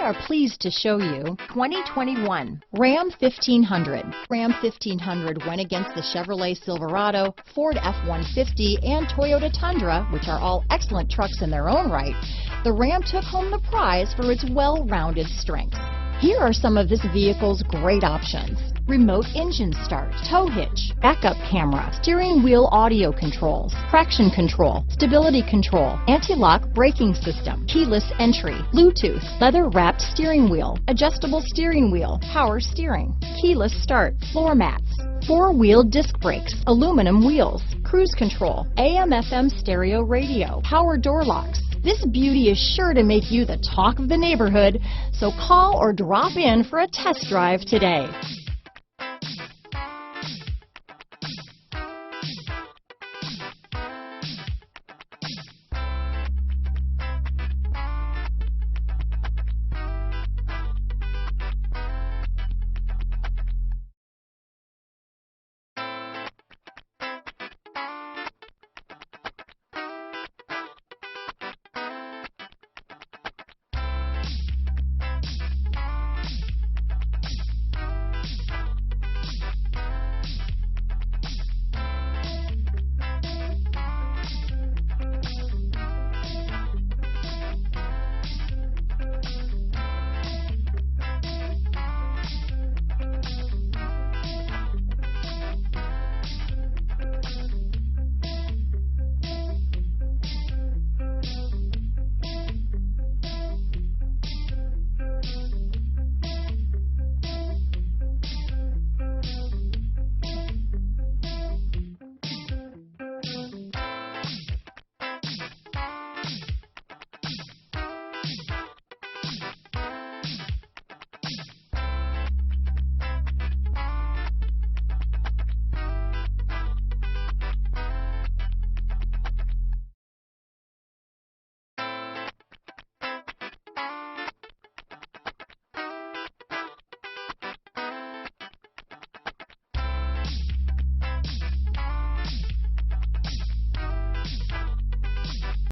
are pleased to show you 2021 Ram 1500. Ram 1500 went against the Chevrolet Silverado, Ford F-150, and Toyota Tundra, which are all excellent trucks in their own right. The Ram took home the prize for its well-rounded strengths. Here are some of this vehicle's great options: remote engine start, tow hitch, backup camera, steering wheel audio controls, traction control, stability control, anti-lock braking system, keyless entry, Bluetooth, leather-wrapped steering wheel, adjustable steering wheel, power steering, keyless start, floor mats, four-wheel disc brakes, aluminum wheels, cruise control, AM/FM stereo radio, power door locks. This beauty is sure to make you the talk of the neighborhood, so call or drop in for a test drive today.